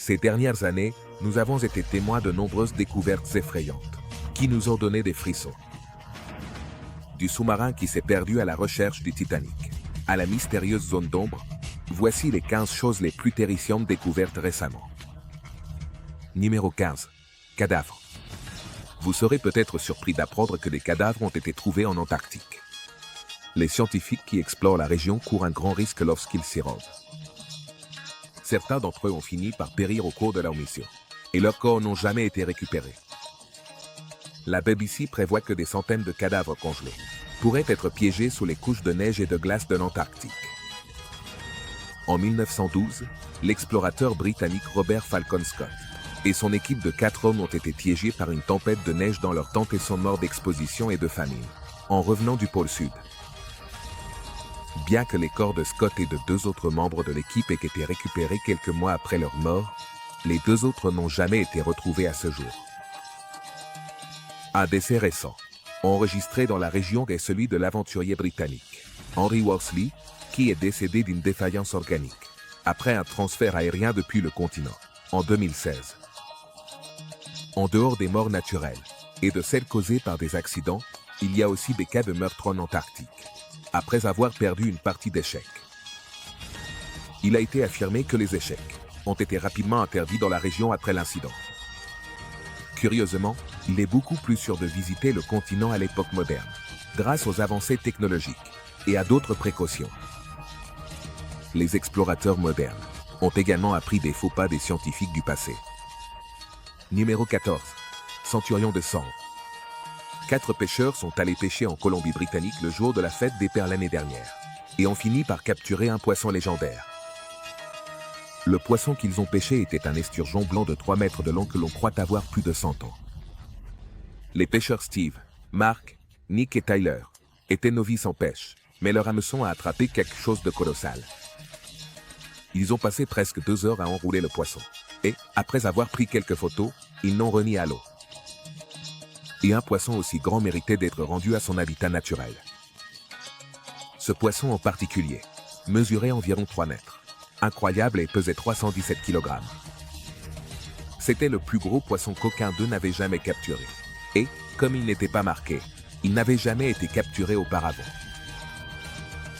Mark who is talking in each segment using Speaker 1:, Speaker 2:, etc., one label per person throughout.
Speaker 1: Ces dernières années, nous avons été témoins de nombreuses découvertes effrayantes, qui nous ont donné des frissons. Du sous-marin qui s'est perdu à la recherche du Titanic, à la mystérieuse zone d'ombre, voici les 15 choses les plus terrifiantes découvertes récemment. Numéro 15. Cadavres. Vous serez peut-être surpris d'apprendre que des cadavres ont été trouvés en Antarctique. Les scientifiques qui explorent la région courent un grand risque lorsqu'ils s'y rendent. Certains d'entre eux ont fini par périr au cours de leur mission, et leurs corps n'ont jamais été récupérés. La BBC prévoit que des centaines de cadavres congelés pourraient être piégés sous les couches de neige et de glace de l'Antarctique. En 1912, l'explorateur britannique Robert Falcon Scott et son équipe de 4 hommes ont été piégés par une tempête de neige dans leur tente et sont morts d'exposition et de famine, en revenant du pôle Sud. Bien que les corps de Scott et de 2 autres membres de l'équipe aient été récupérés quelques mois après leur mort, les 2 autres n'ont jamais été retrouvés à ce jour. Un décès récent, enregistré dans la région, est celui de l'aventurier britannique Henry Worsley, qui est décédé d'une défaillance organique, après un transfert aérien depuis le continent, en 2016. En dehors des morts naturelles et de celles causées par des accidents, il y a aussi des cas de meurtre en Antarctique, après avoir perdu une partie d'échecs. Il a été affirmé que les échecs ont été rapidement interdits dans la région après l'incident. Curieusement, il est beaucoup plus sûr de visiter le continent à l'époque moderne, grâce aux avancées technologiques et à d'autres précautions. Les explorateurs modernes ont également appris des faux pas des scientifiques du passé. Numéro 14. Centurion de sang. 4 pêcheurs sont allés pêcher en Colombie-Britannique le jour de la fête des Pères l'année dernière, et ont fini par capturer un poisson légendaire. Le poisson qu'ils ont pêché était un esturgeon blanc de 3 mètres de long que l'on croit avoir plus de 100 ans. Les pêcheurs Steve, Mark, Nick et Tyler étaient novices en pêche, mais leur hameçon a attrapé quelque chose de colossal. Ils ont passé presque 2 heures à enrouler le poisson, et, après avoir pris quelques photos, ils l'ont remis à l'eau. Et un poisson aussi grand méritait d'être rendu à son habitat naturel. Ce poisson en particulier mesurait environ 3 mètres, incroyable, et pesait 317 kg. C'était le plus gros poisson qu'aucun d'eux n'avait jamais capturé. Et, comme il n'était pas marqué, il n'avait jamais été capturé auparavant.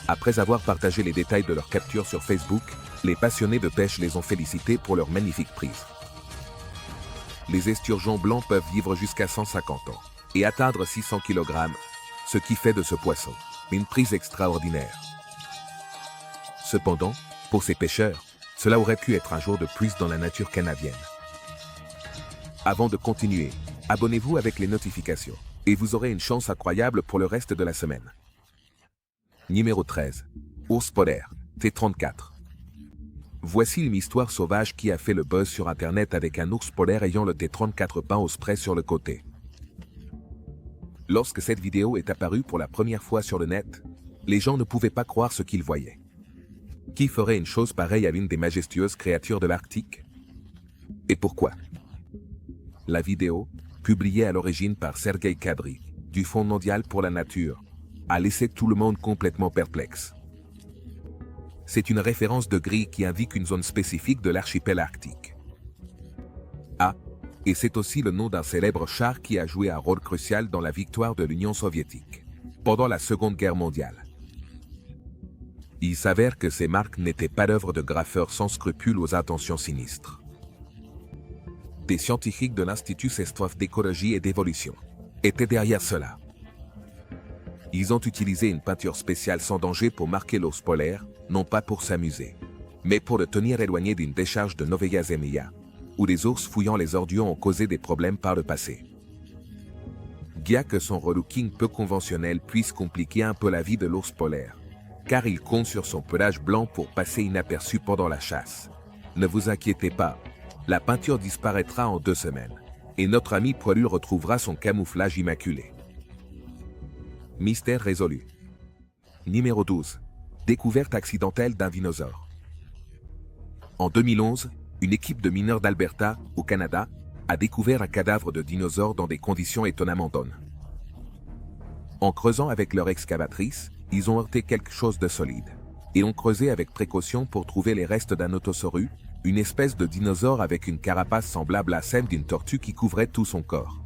Speaker 1: Après avoir partagé les détails de leur capture sur Facebook, les passionnés de pêche les ont félicités pour leur magnifique prise. Les esturgeons blancs peuvent vivre jusqu'à 150 ans et atteindre 600 kg, ce qui fait de ce poisson une prise extraordinaire. Cependant, pour ces pêcheurs, cela aurait pu être un jour de plus dans la nature canadienne. Avant de continuer, abonnez-vous avec les notifications et vous aurez une chance incroyable pour le reste de la semaine. Numéro 13. Ours polaire, T34. Voici une histoire sauvage qui a fait le buzz sur Internet avec un ours polaire ayant le T34 peint au spray sur le côté. Lorsque cette vidéo est apparue pour la première fois sur le net, les gens ne pouvaient pas croire ce qu'ils voyaient. Qui ferait une chose pareille à l'une des majestueuses créatures de l'Arctique? Et pourquoi? La vidéo, publiée à l'origine par Sergei Kadri, du Fonds mondial pour la nature, a laissé tout le monde complètement perplexe. C'est une référence de grille qui indique une zone spécifique de l'archipel arctique. Et c'est aussi le nom d'un célèbre char qui a joué un rôle crucial dans la victoire de l'Union soviétique pendant la Seconde Guerre mondiale. Il s'avère que ces marques n'étaient pas l'œuvre de graffeurs sans scrupules aux intentions sinistres. Des scientifiques de l'Institut Sestrov d'écologie et d'évolution étaient derrière cela. Ils ont utilisé une peinture spéciale sans danger pour marquer l'ours polaire, non pas pour s'amuser, mais pour le tenir éloigné d'une décharge de Novaya Zemlya, où les ours fouillant les ordures ont causé des problèmes par le passé. Bien que son relooking peu conventionnel puisse compliquer un peu la vie de l'ours polaire, car il compte sur son pelage blanc pour passer inaperçu pendant la chasse, ne vous inquiétez pas, la peinture disparaîtra en 2 semaines, et notre ami poilu retrouvera son camouflage immaculé. Mystère résolu. Numéro 12. Découverte accidentelle d'un dinosaure. En 2011, une équipe de mineurs d'Alberta, au Canada, a découvert un cadavre de dinosaure dans des conditions étonnamment bonnes. En creusant avec leur excavatrice, ils ont heurté quelque chose de solide, et ont creusé avec précaution pour trouver les restes d'un otosauru, une espèce de dinosaure avec une carapace semblable à celle d'une tortue qui couvrait tout son corps.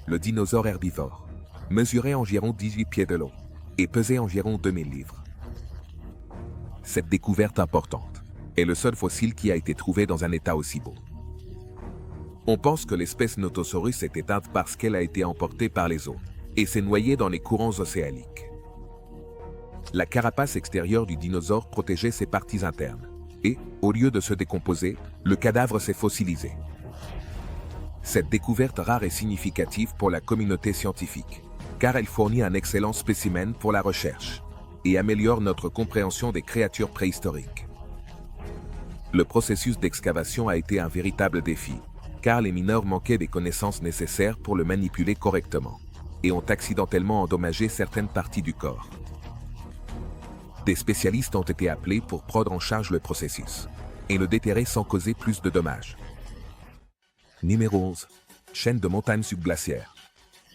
Speaker 1: Le dinosaure herbivore mesurait environ 18 pieds de long et pesait environ 2000 livres. Cette découverte importante est le seul fossile qui a été trouvé dans un état aussi beau. On pense que l'espèce Notosaurus est éteinte parce qu'elle a été emportée par les eaux et s'est noyée dans les courants océaniques. La carapace extérieure du dinosaure protégeait ses parties internes et, au lieu de se décomposer, le cadavre s'est fossilisé. Cette découverte rare est significative pour la communauté scientifique, car elle fournit un excellent spécimen pour la recherche et améliore notre compréhension des créatures préhistoriques. Le processus d'excavation a été un véritable défi, car les mineurs manquaient des connaissances nécessaires pour le manipuler correctement et ont accidentellement endommagé certaines parties du corps. Des spécialistes ont été appelés pour prendre en charge le processus et le déterrer sans causer plus de dommages. Numéro 11. Chaîne de montagnes subglaciaires.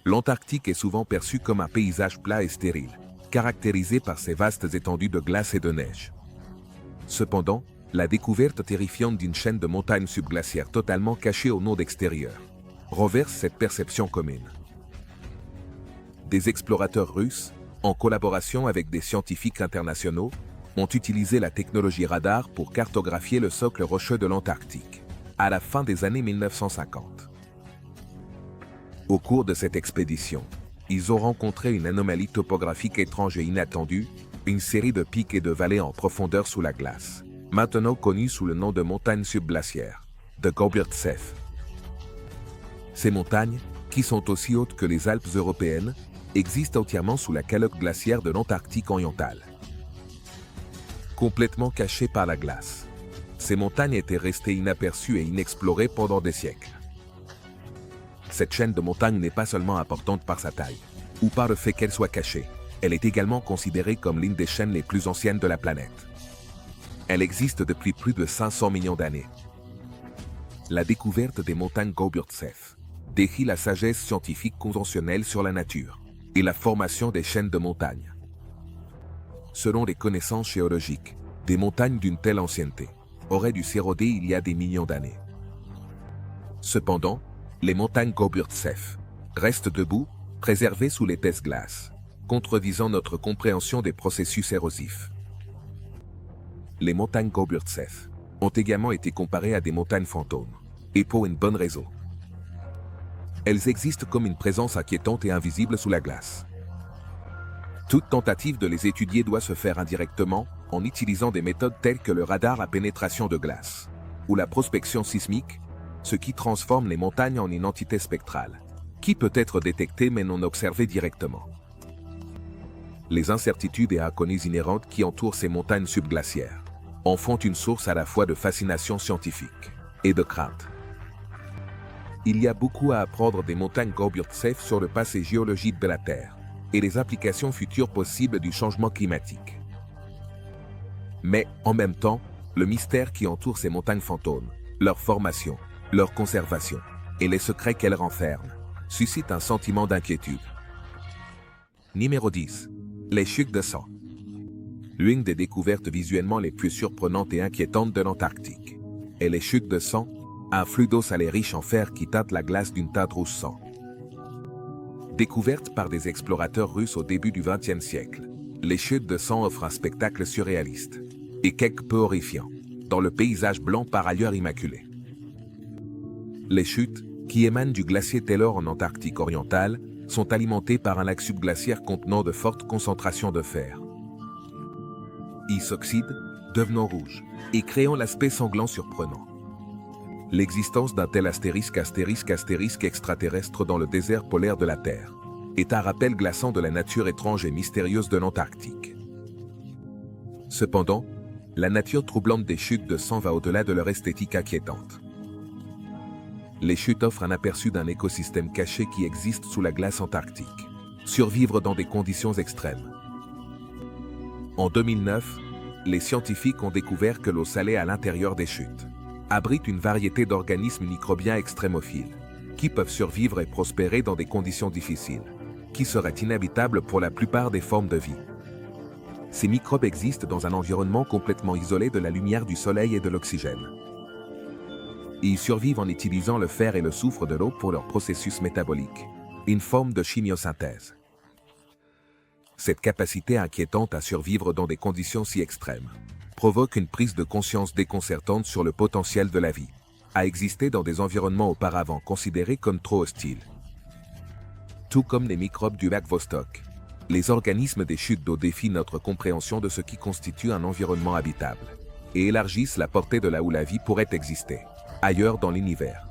Speaker 1: L'Antarctique est souvent perçu comme un paysage plat et stérile, caractérisé par ses vastes étendues de glace et de neige. Cependant, la découverte terrifiante d'une chaîne de montagnes subglaciaires totalement cachée au monde extérieur renverse cette perception commune. Des explorateurs russes, en collaboration avec des scientifiques internationaux, ont utilisé la technologie radar pour cartographier le socle rocheux de l'Antarctique, à la fin des années 1950. Au cours de cette expédition, ils ont rencontré une anomalie topographique étrange et inattendue, une série de pics et de vallées en profondeur sous la glace, maintenant connues sous le nom de montagnes subglaciaires, de Gobierdsev. Ces montagnes, qui sont aussi hautes que les Alpes européennes, existent entièrement sous la calotte glaciaire de l'Antarctique oriental. Complètement cachées par la glace, ces montagnes étaient restées inaperçues et inexplorées pendant des siècles. Cette chaîne de montagnes n'est pas seulement importante par sa taille, ou par le fait qu'elle soit cachée, elle est également considérée comme l'une des chaînes les plus anciennes de la planète. Elle existe depuis plus de 500 millions d'années. La découverte des montagnes Gobierdsev décrit la sagesse scientifique conventionnelle sur la nature et la formation des chaînes de montagnes. Selon les connaissances géologiques, des montagnes d'une telle ancienneté auraient dû s'éroder il y a des millions d'années. Cependant, les montagnes Gobierdsev restent debout, préservées sous l'épaisse glace, contredisant notre compréhension des processus érosifs. Les montagnes Gobierdsev ont également été comparées à des montagnes fantômes, et pour une bonne raison. Elles existent comme une présence inquiétante et invisible sous la glace. Toute tentative de les étudier doit se faire indirectement en utilisant des méthodes telles que le radar à pénétration de glace ou la prospection sismique, ce qui transforme les montagnes en une entité spectrale, qui peut être détectée mais non observée directement. Les incertitudes et inconnues inhérentes qui entourent ces montagnes subglaciaires en font une source à la fois de fascination scientifique et de crainte. Il y a beaucoup à apprendre des montagnes Gobierdsev sur le passé géologique de la Terre et les implications futures possibles du changement climatique. Mais, en même temps, le mystère qui entoure ces montagnes fantômes, leur formation, leur conservation et les secrets qu'elles renferment, suscite un sentiment d'inquiétude. Numéro 10. Les chutes de sang. L'une des découvertes visuellement les plus surprenantes et inquiétantes de l'Antarctique est les chutes de sang, un flux d'eau salée riche en fer qui teinte la glace d'une teinte rouge sang. Découvertes par des explorateurs russes au début du XXe siècle, les chutes de sang offrent un spectacle surréaliste et quelque peu horrifiant, dans le paysage blanc par ailleurs immaculé. Les chutes, qui émanent du glacier Taylor en Antarctique orientale, sont alimentées par un lac subglaciaire contenant de fortes concentrations de fer. Ils s'oxydent, devenant rouges, et créant l'aspect sanglant surprenant. L'existence d'un tel astérisque extraterrestre dans le désert polaire de la Terre est un rappel glaçant de la nature étrange et mystérieuse de l'Antarctique. Cependant, la nature troublante des chutes de sang va au-delà de leur esthétique inquiétante. Les chutes offrent un aperçu d'un écosystème caché qui existe sous la glace antarctique, survivre dans des conditions extrêmes. En 2009, les scientifiques ont découvert que l'eau salée à l'intérieur des chutes abrite une variété d'organismes microbiens extrémophiles, qui peuvent survivre et prospérer dans des conditions difficiles, qui seraient inhabitables pour la plupart des formes de vie. Ces microbes existent dans un environnement complètement isolé de la lumière du soleil et de l'oxygène. Ils survivent en utilisant le fer et le soufre de l'eau pour leur processus métabolique, une forme de chimiosynthèse. Cette capacité inquiétante à survivre dans des conditions si extrêmes provoque une prise de conscience déconcertante sur le potentiel de la vie à exister dans des environnements auparavant considérés comme trop hostiles. Tout comme les microbes du lac Vostok, les organismes des chutes d'eau défient notre compréhension de ce qui constitue un environnement habitable et élargissent la portée de là où la vie pourrait exister, ailleurs dans l'univers.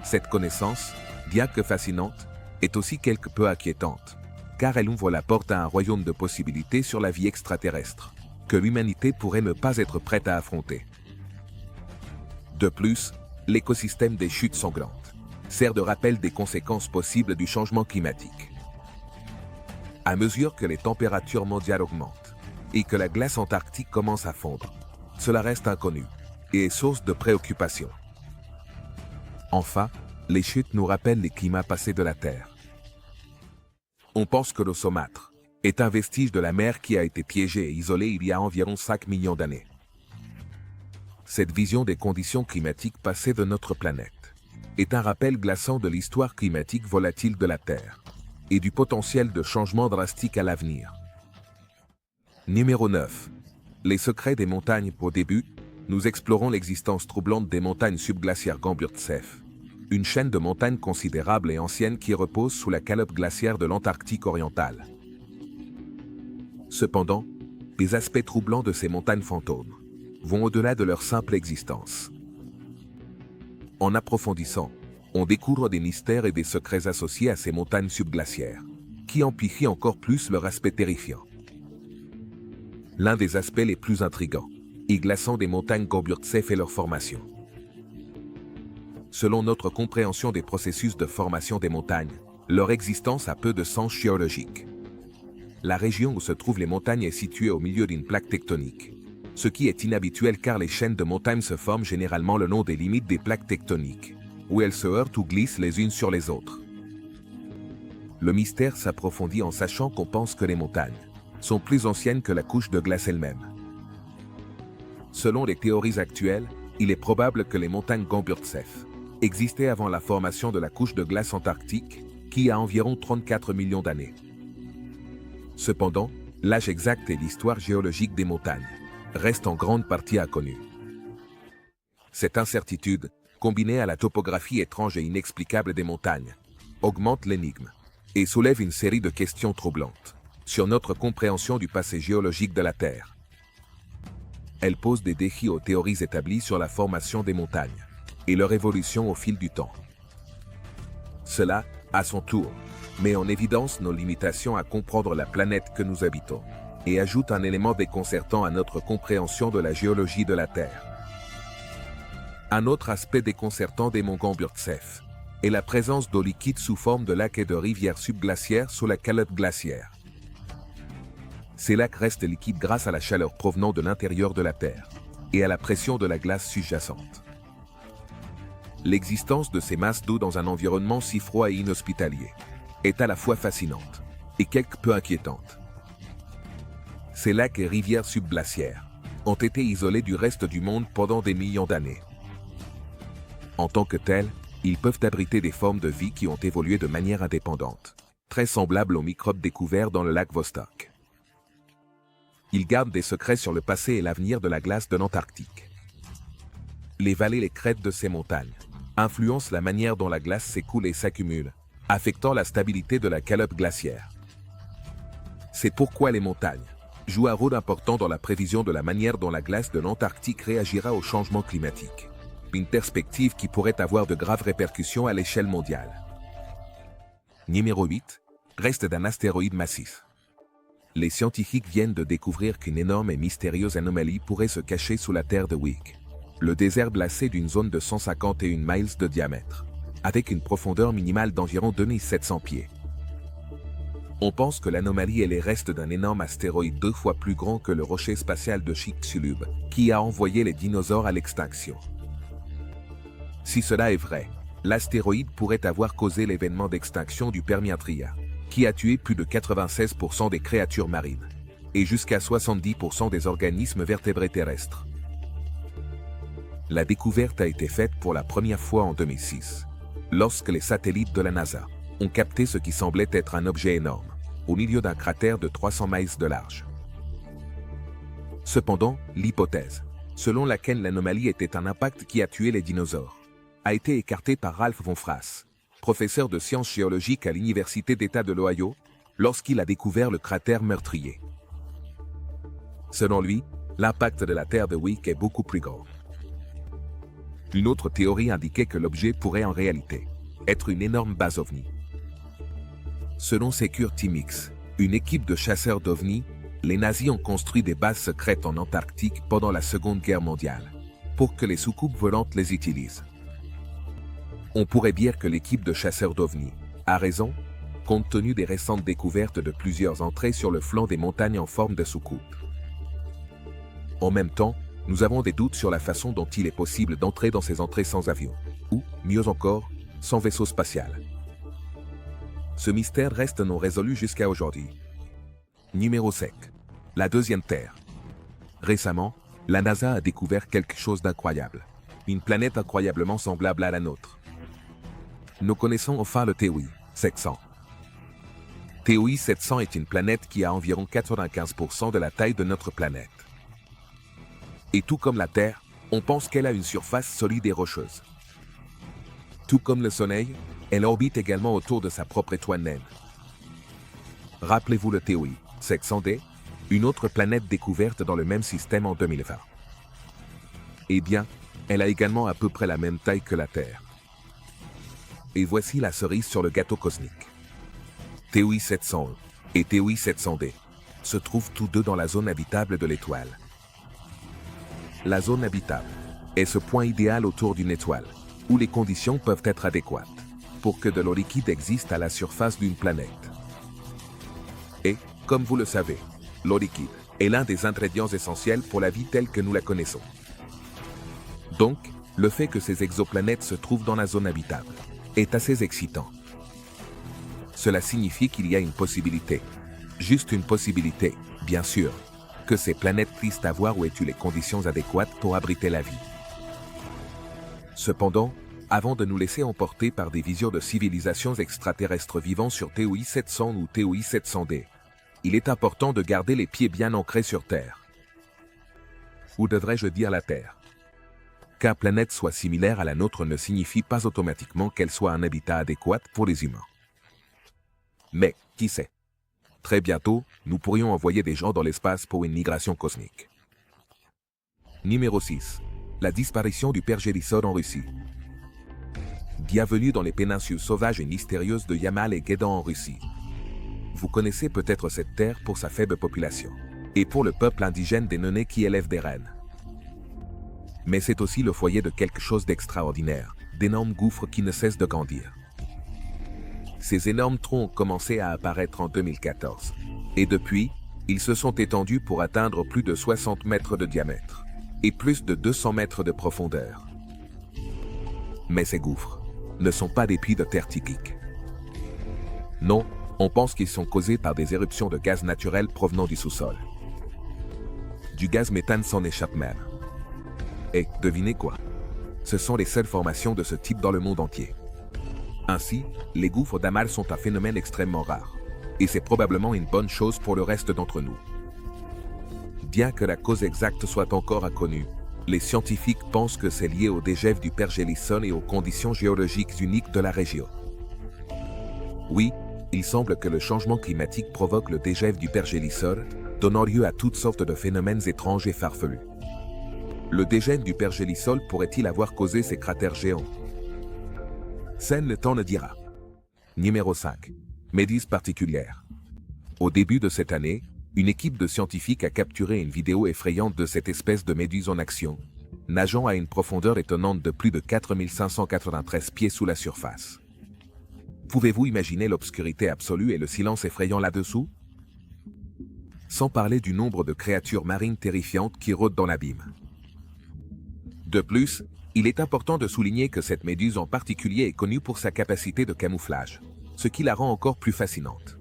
Speaker 1: Cette connaissance, bien que fascinante, est aussi quelque peu inquiétante, car elle ouvre la porte à un royaume de possibilités sur la vie extraterrestre, que l'humanité pourrait ne pas être prête à affronter. De plus, l'écosystème des chutes sanglantes sert de rappel des conséquences possibles du changement climatique. À mesure que les températures mondiales augmentent et que la glace antarctique commence à fondre, cela reste inconnu et est source de préoccupation. Enfin, les chutes nous rappellent les climats passés de la Terre. On pense que l'eau saumâtre est un vestige de la mer qui a été piégée et isolée il y a environ 5 millions d'années. Cette vision des conditions climatiques passées de notre planète est un rappel glaçant de l'histoire climatique volatile de la Terre et du potentiel de changement drastique à l'avenir. Numéro 9. Les secrets des montagnes. Au début, nous explorons l'existence troublante des montagnes subglaciaires Gomburtsev, une chaîne de montagnes considérable et ancienne qui repose sous la calotte glaciaire de l'Antarctique orientale. Cependant, les aspects troublants de ces montagnes fantômes vont au-delà de leur simple existence. En approfondissant, on découvre des mystères et des secrets associés à ces montagnes subglaciaires, qui amplifient encore plus leur aspect terrifiant. L'un des aspects les plus intrigants et glaçants des montagnes Gomburtsev est leur formation. Selon notre compréhension des processus de formation des montagnes, leur existence a peu de sens géologique. La région où se trouvent les montagnes est située au milieu d'une plaque tectonique, ce qui est inhabituel car les chaînes de montagnes se forment généralement le long des limites des plaques tectoniques, où elles se heurtent ou glissent les unes sur les autres. Le mystère s'approfondit en sachant qu'on pense que les montagnes sont plus anciennes que la couche de glace elle-même. Selon les théories actuelles, il est probable que les montagnes Gomburtsev existaient avant la formation de la couche de glace antarctique, qui a environ 34 millions d'années. Cependant, l'âge exact et l'histoire géologique des montagnes restent en grande partie inconnus. Cette incertitude, combinée à la topographie étrange et inexplicable des montagnes, augmente l'énigme et soulève une série de questions troublantes sur notre compréhension du passé géologique de la Terre. Elle pose des défis aux théories établies sur la formation des montagnes et leur évolution au fil du temps. Cela, à son tour, met en évidence nos limitations à comprendre la planète que nous habitons et ajoute un élément déconcertant à notre compréhension de la géologie de la Terre. Un autre aspect déconcertant des monts Gomburtsev est la présence d'eau liquide sous forme de lacs et de rivières subglaciaires sous la calotte glaciaire. Ces lacs restent liquides grâce à la chaleur provenant de l'intérieur de la Terre et à la pression de la glace sous-jacente. L'existence de ces masses d'eau dans un environnement si froid et inhospitalier est à la fois fascinante et quelque peu inquiétante. Ces lacs et rivières subglaciaires ont été isolés du reste du monde pendant des millions d'années. En tant que tels, ils peuvent abriter des formes de vie qui ont évolué de manière indépendante, très semblables aux microbes découverts dans le lac Vostok. Ils gardent des secrets sur le passé et l'avenir de la glace de l'Antarctique. Les vallées et les crêtes de ces montagnes influencent la manière dont la glace s'écoule et s'accumule, affectant la stabilité de la calotte glaciaire. C'est pourquoi les montagnes jouent un rôle important dans la prévision de la manière dont la glace de l'Antarctique réagira au changement climatique, une perspective qui pourrait avoir de graves répercussions à l'échelle mondiale. Numéro 8. Reste d'un astéroïde massif. Les scientifiques viennent de découvrir qu'une énorme et mystérieuse anomalie pourrait se cacher sous la terre de Wick, le désert glacé d'une zone de 151 miles de diamètre, avec une profondeur minimale d'environ 2700 pieds. On pense que l'anomalie est les restes d'un énorme astéroïde 2 fois plus grand que le rocher spatial de Chicxulub, qui a envoyé les dinosaures à l'extinction. Si cela est vrai, l'astéroïde pourrait avoir causé l'événement d'extinction du Permien Trias, qui a tué plus de 96% des créatures marines. et jusqu'à 70% des organismes vertébrés terrestres. La découverte a été faite pour la première fois en 2006, lorsque les satellites de la NASA ont capté ce qui semblait être un objet énorme, au milieu d'un cratère de 300 miles de large. Cependant, l'hypothèse, selon laquelle l'anomalie était un impact qui a tué les dinosaures, a été écartée par Ralph von Frass, professeur de sciences géologiques à l'Université d'État de l'Ohio, lorsqu'il a découvert le cratère meurtrier. Selon lui, l'impact de la Terre de Wick est beaucoup plus grand. Une autre théorie indiquait que l'objet pourrait en réalité être une énorme base ovni. Selon Security Mix, une équipe de chasseurs d'ovnis, les nazis ont construit des bases secrètes en Antarctique pendant la Seconde Guerre mondiale, pour que les soucoupes volantes les utilisent. On pourrait dire que l'équipe de chasseurs d'ovnis a raison, compte tenu des récentes découvertes de plusieurs entrées sur le flanc des montagnes en forme de soucoupe. En même temps, nous avons des doutes sur la façon dont il est possible d'entrer dans ces entrées sans avion, ou, mieux encore, sans vaisseau spatial. Ce mystère reste non résolu jusqu'à aujourd'hui. Numéro 5. La deuxième Terre. Récemment, la NASA a découvert quelque chose d'incroyable. Une planète incroyablement semblable à la nôtre. Nous connaissons enfin le TOI 700. TOI 700 est une planète qui a environ 95% de la taille de notre planète. Et tout comme la Terre, on pense qu'elle a une surface solide et rocheuse. Tout comme le Soleil, elle orbite également autour de sa propre étoile naine. Rappelez-vous le TOI 700D, une autre planète découverte dans le même système en 2020. Eh bien, elle a également à peu près la même taille que la Terre. Et voici la cerise sur le gâteau cosmique. TOI 700E et TOI 700D se trouvent tous deux dans la zone habitable de l'étoile. La zone habitable est ce point idéal autour d'une étoile, où les conditions peuvent être adéquates pour que de l'eau liquide existe à la surface d'une planète. Et, comme vous le savez, l'eau liquide est l'un des ingrédients essentiels pour la vie telle que nous la connaissons. Donc, le fait que ces exoplanètes se trouvent dans la zone habitable est assez excitant. Cela signifie qu'il y a une possibilité, juste une possibilité, bien sûr, que ces planètes puissent avoir ou aient eu les conditions adéquates pour abriter la vie. Cependant, avant de nous laisser emporter par des visions de civilisations extraterrestres vivant sur TOI 700 ou TOI 700D, il est important de garder les pieds bien ancrés sur Terre. Ou devrais-je dire la Terre? Qu'une planète soit similaire à la nôtre ne signifie pas automatiquement qu'elle soit un habitat adéquat pour les humains. Mais, qui sait? Très bientôt, nous pourrions envoyer des gens dans l'espace pour une migration cosmique. Numéro 6. La disparition du pergélisol en Russie. Bienvenue dans les péninsules sauvages et mystérieuses de Yamal et Guédan en Russie. Vous connaissez peut-être cette terre pour sa faible population, et pour le peuple indigène des Nénés qui élèvent des rennes. Mais c'est aussi le foyer de quelque chose d'extraordinaire, d'énormes gouffres qui ne cessent de grandir. Ces énormes troncs ont commencé à apparaître en 2014. Et depuis, ils se sont étendus pour atteindre plus de 60 mètres de diamètre et plus de 200 mètres de profondeur. Mais ces gouffres ne sont pas des puits de terre typiques. Non, on pense qu'ils sont causés par des éruptions de gaz naturel provenant du sous-sol. Du gaz méthane s'en échappe même. Et devinez quoi? Ce sont les seules formations de ce type dans le monde entier. Ainsi, les gouffres d'Amal sont un phénomène extrêmement rare. Et c'est probablement une bonne chose pour le reste d'entre nous. Bien que la cause exacte soit encore inconnue, les scientifiques pensent que c'est lié au dégel du pergélisol et aux conditions géologiques uniques de la région. Oui, il semble que le changement climatique provoque le dégel du pergélisol, donnant lieu à toutes sortes de phénomènes étranges et farfelus. Le dégel du pergélisol pourrait-il avoir causé ces cratères géants? Seul le temps le dira. Numéro 5. Méduse particulière. Au début de cette année, une équipe de scientifiques a capturé une vidéo effrayante de cette espèce de méduse en action, nageant à une profondeur étonnante de plus de 4593 pieds sous la surface. Pouvez-vous imaginer l'obscurité absolue et le silence effrayant là-dessous? Sans parler du nombre de créatures marines terrifiantes qui rôdent dans l'abîme. De plus, il est important de souligner que cette méduse en particulier est connue pour sa capacité de camouflage, ce qui la rend encore plus fascinante.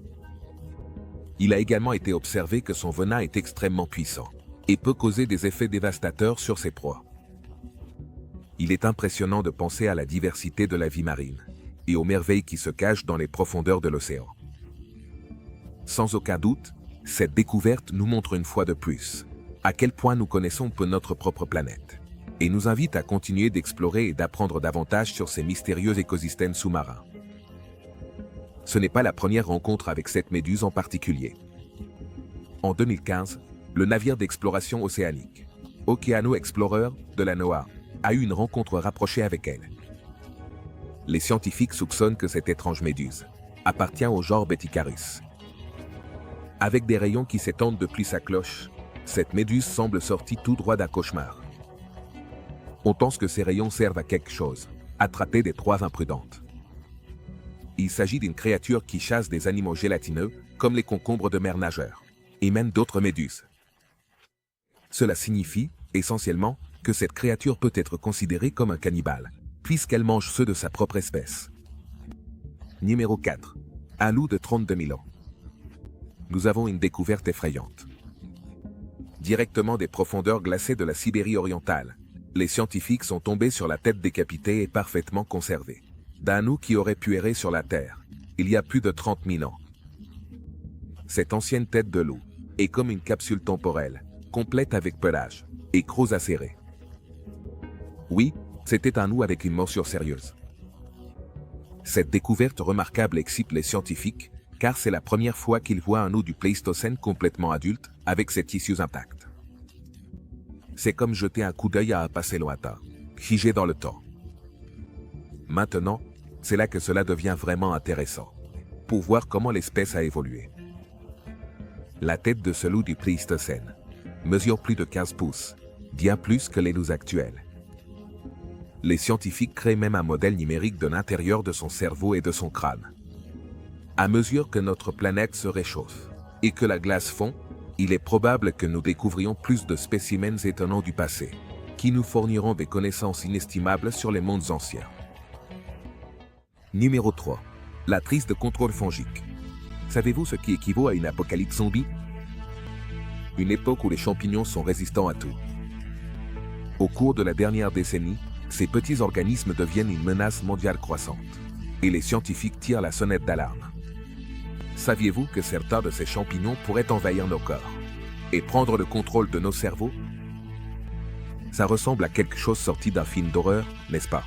Speaker 1: Il a également été observé que son venin est extrêmement puissant et peut causer des effets dévastateurs sur ses proies. Il est impressionnant de penser à la diversité de la vie marine et aux merveilles qui se cachent dans les profondeurs de l'océan. Sans aucun doute, cette découverte nous montre une fois de plus à quel point nous connaissons peu notre propre planète et nous invite à continuer d'explorer et d'apprendre davantage sur ces mystérieux écosystèmes sous-marins. Ce n'est pas la première rencontre avec cette méduse en particulier. En 2015, le navire d'exploration océanique, Okeano Explorer de la NOAA, a eu une rencontre rapprochée avec elle. Les scientifiques soupçonnent que cette étrange méduse appartient au genre Bethicarus. Avec des rayons qui s'étendent depuis sa cloche, cette méduse semble sortie tout droit d'un cauchemar. On pense que ces rayons servent à quelque chose, attraper des proies imprudentes. Il s'agit d'une créature qui chasse des animaux gélatineux, comme les concombres de mer nageurs, et même d'autres méduses. Cela signifie, essentiellement, que cette créature peut être considérée comme un cannibale, puisqu'elle mange ceux de sa propre espèce. Numéro 4. Un loup de 32 000 ans. Nous avons une découverte effrayante. Directement des profondeurs glacées de la Sibérie orientale, les scientifiques sont tombés sur la tête décapitée et parfaitement conservée d'un loup qui aurait pu errer sur la Terre, il y a plus de 30 000 ans. Cette ancienne tête de loup est comme une capsule temporelle, complète avec pelage et crocs acérés. Oui, c'était un loup avec une morsure sérieuse. Cette découverte remarquable excite les scientifiques, car c'est la première fois qu'ils voient un loup du Pléistocène complètement adulte, avec ses tissus intacts. C'est comme jeter un coup d'œil à un passé lointain, figé dans le temps. Maintenant, c'est là que cela devient vraiment intéressant, pour voir comment l'espèce a évolué. La tête de ce loup du Pléistocène mesure plus de 15 pouces, bien plus que les loups actuels. Les scientifiques créent même un modèle numérique de l'intérieur de son cerveau et de son crâne. À mesure que notre planète se réchauffe et que la glace fond, il est probable que nous découvrions plus de spécimens étonnants du passé, qui nous fourniront des connaissances inestimables sur les mondes anciens. Numéro 3. La crise de contrôle fongique. Savez-vous ce qui équivaut à une apocalypse zombie? Une époque où les champignons sont résistants à tout. Au cours de la dernière décennie, ces petits organismes deviennent une menace mondiale croissante, et les scientifiques tirent la sonnette d'alarme. Saviez-vous que certains de ces champignons pourraient envahir nos corps et prendre le contrôle de nos cerveaux? Ça ressemble à quelque chose sorti d'un film d'horreur, n'est-ce pas?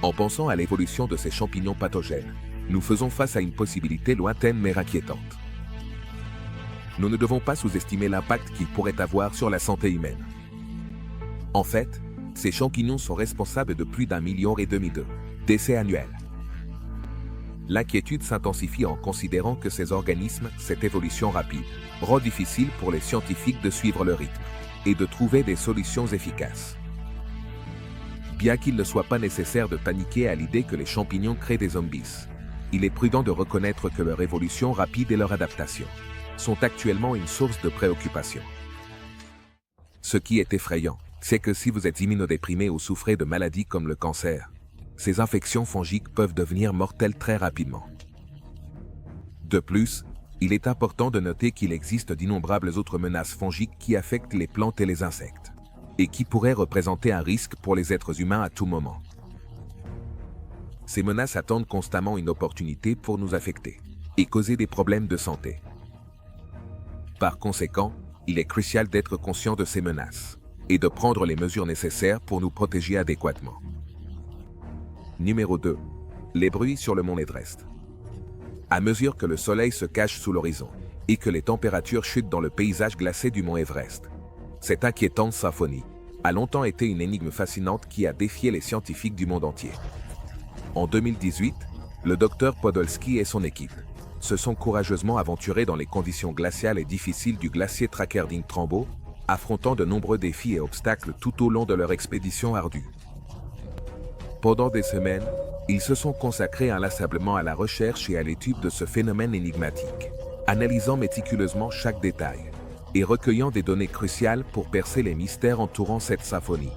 Speaker 1: En pensant à l'évolution de ces champignons pathogènes, nous faisons face à une possibilité lointaine mais inquiétante. Nous ne devons pas sous-estimer l'impact qu'ils pourraient avoir sur la santé humaine. En fait, ces champignons sont responsables de plus d'1,5 million de décès annuels. L'inquiétude s'intensifie en considérant que ces organismes, cette évolution rapide, rend difficile pour les scientifiques de suivre le rythme et de trouver des solutions efficaces. Bien qu'il ne soit pas nécessaire de paniquer à l'idée que les champignons créent des zombies, il est prudent de reconnaître que leur évolution rapide et leur adaptation sont actuellement une source de préoccupation. Ce qui est effrayant, c'est que si vous êtes immunodéprimé ou souffrez de maladies comme le cancer, ces infections fongiques peuvent devenir mortelles très rapidement. De plus, il est important de noter qu'il existe d'innombrables autres menaces fongiques qui affectent les plantes et les insectes, et qui pourraient représenter un risque pour les êtres humains à tout moment. Ces menaces attendent constamment une opportunité pour nous affecter et causer des problèmes de santé. Par conséquent, il est crucial d'être conscient de ces menaces et de prendre les mesures nécessaires pour nous protéger adéquatement. Numéro 2. Les bruits sur le mont Everest. À mesure que le soleil se cache sous l'horizon et que les températures chutent dans le paysage glacé du mont Everest, cette inquiétante symphonie a longtemps été une énigme fascinante qui a défié les scientifiques du monde entier. En 2018, le docteur Podolsky et son équipe se sont courageusement aventurés dans les conditions glaciales et difficiles du glacier Trakerding-Trumbo, affrontant de nombreux défis et obstacles tout au long de leur expédition ardue. Pendant des semaines, ils se sont consacrés inlassablement à la recherche et à l'étude de ce phénomène énigmatique, analysant méticuleusement chaque détail et recueillant des données cruciales pour percer les mystères entourant cette symphonie.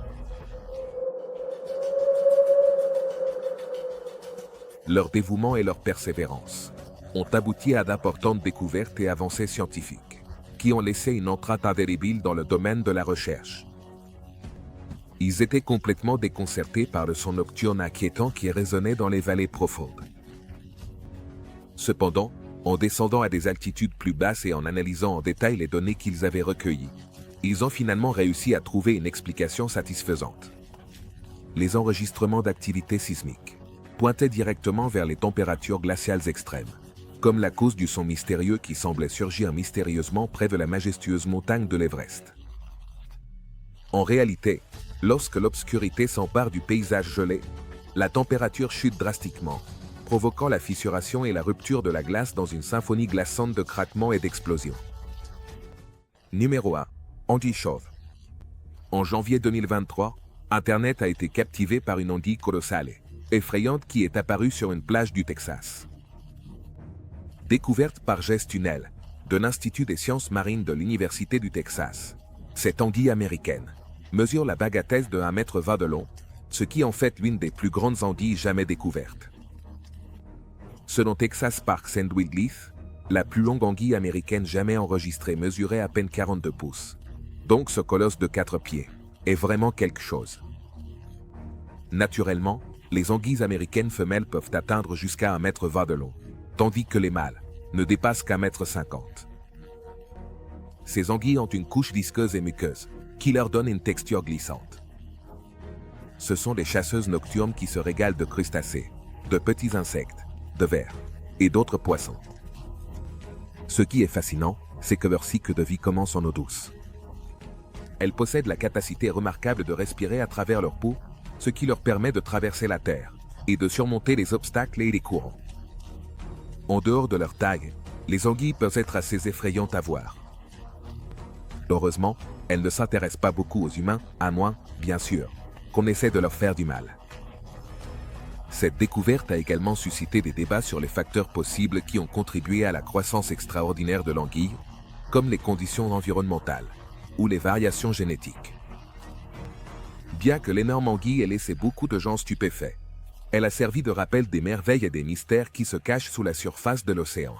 Speaker 1: Leur dévouement et leur persévérance ont abouti à d'importantes découvertes et avancées scientifiques, qui ont laissé une empreinte indélébile dans le domaine de la recherche. Ils étaient complètement déconcertés par le son nocturne inquiétant qui résonnait dans les vallées profondes. Cependant, en descendant à des altitudes plus basses et en analysant en détail les données qu'ils avaient recueillies, ils ont finalement réussi à trouver une explication satisfaisante. Les enregistrements d'activité sismique pointaient directement vers les températures glaciales extrêmes, comme la cause du son mystérieux qui semblait surgir mystérieusement près de la majestueuse montagne de l'Everest. En réalité, lorsque l'obscurité s'empare du paysage gelé, la température chute drastiquement, provoquant la fissuration et la rupture de la glace dans une symphonie glaçante de craquements et d'explosions. Numéro 1. Anguille chauve. En janvier 2023, Internet a été captivé par une anguille colossale, effrayante qui est apparue sur une plage du Texas. Découverte par Jess Tunnel, de l'Institut des sciences marines de l'Université du Texas, cette anguille américaine mesure la bagatelle de 1,20 m de long, ce qui en fait l'une des plus grandes anguilles jamais découvertes. Selon Texas Parks and Wildlife, la plus longue anguille américaine jamais enregistrée mesurait à peine 42 pouces. Donc ce colosse de 4 pieds est vraiment quelque chose. Naturellement, les anguilles américaines femelles peuvent atteindre jusqu'à 1,20 m de long, tandis que les mâles ne dépassent qu'1,50 m. Ces anguilles ont une couche visqueuse et muqueuse, qui leur donne une texture glissante. Ce sont des chasseuses nocturnes qui se régalent de crustacés, de petits insectes, de vers et d'autres poissons. Ce qui est fascinant, c'est que leur cycle de vie commence en eau douce. Elles possèdent la capacité remarquable de respirer à travers leur peau, ce qui leur permet de traverser la terre et de surmonter les obstacles et les courants. En dehors de leur taille, les anguilles peuvent être assez effrayantes à voir. Heureusement, elles ne s'intéressent pas beaucoup aux humains, à moins, bien sûr, qu'on essaie de leur faire du mal. Cette découverte a également suscité des débats sur les facteurs possibles qui ont contribué à la croissance extraordinaire de l'anguille, comme les conditions environnementales ou les variations génétiques. Bien que l'énorme anguille ait laissé beaucoup de gens stupéfaits, elle a servi de rappel des merveilles et des mystères qui se cachent sous la surface de l'océan.